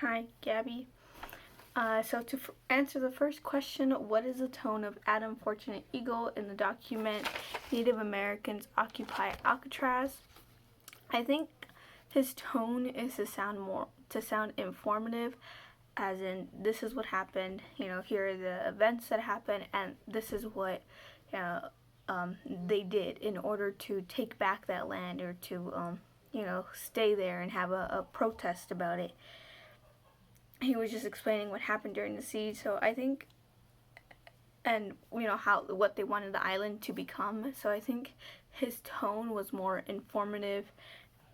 Hi, Gabby. So to answer the first question, what is the tone of Adam Fortunate Eagle in the document Native Americans Occupy Alcatraz? I think his tone is to sound informative, as in this is what happened. Here are the events that happened, and this is what they did in order to take back that land or to stay there and have a protest about it. He was just explaining what happened during the siege. So I think, and what they wanted the island to become. So I think his tone was more informative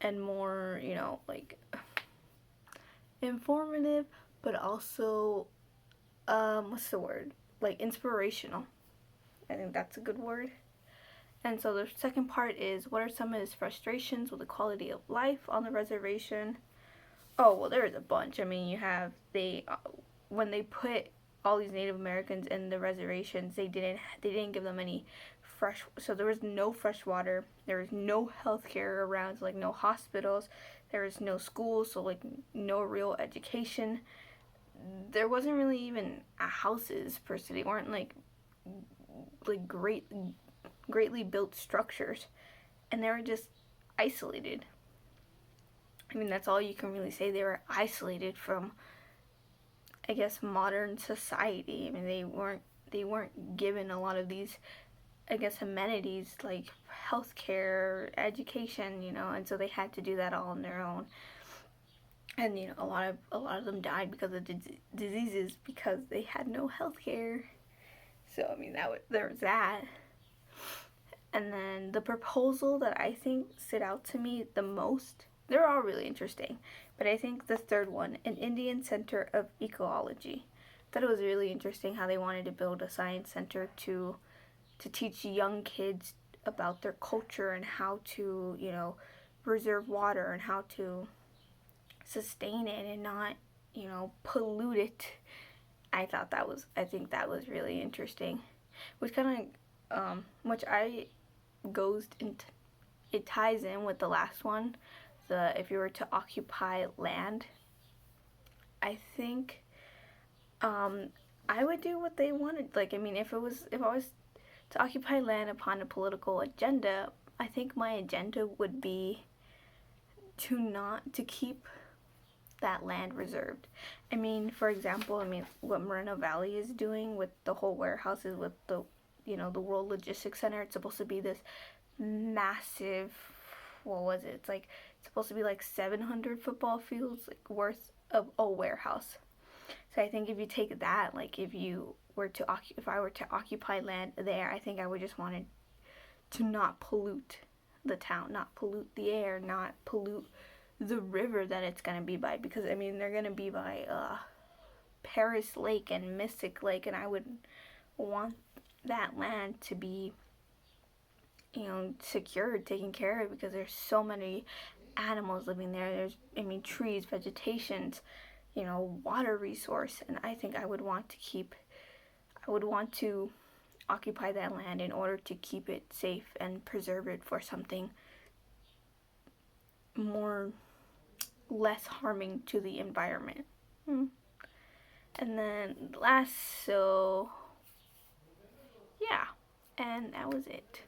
and more informative, but also what's the word, like inspirational. I think that's a good word. And so the second part is, what are some of his frustrations with the quality of life on the reservation? Oh, well, there's a bunch. I mean, when they put all these Native Americans in the reservations, they didn't give them any fresh. So there was no fresh water. There was no health care around. So, like no hospitals. There was no schools. So like no real education. There wasn't really even houses per se. They weren't like greatly built structures, and they were just isolated. I mean, that's all you can really say. They were isolated from, I guess, modern society. I mean, they weren't given a lot of these, I guess, amenities like healthcare, education, and so they had to do that all on their own. And a lot of them died because of diseases because they had no healthcare. So I mean, there was that. And then the proposal that I think stood out to me the most, they're all really interesting, but I think the third one, an Indian Center of Ecology. I thought it was really interesting how they wanted to build a science center to teach young kids about their culture and how to, preserve water and how to sustain it and not, pollute it. I think that was really interesting, which goes into, it ties in with the last one, if you were to occupy land. I think I would do what they wanted. Like, I mean, if I was to occupy land upon a political agenda, I think my agenda would be to keep that land reserved. I mean, for example, what Moreno Valley is doing with the whole warehouses, with the the World Logistics Center. It's supposed to be this massive, what was it? It's supposed to be like 700 football fields worth of a warehouse. So I think if you take that, like if I were to occupy land there, I think I would just want to not pollute the town, not pollute the air, not pollute the river that it's gonna be by, because I mean they're gonna be by Paris Lake and Mystic Lake, and I would want that land to be secured, taken care of, because there's so many animals living there. There's trees, vegetations, water resource, and I think I would want to occupy that land in order to keep it safe and preserve it for something less harming to the environment. And then last, so yeah, and that was it.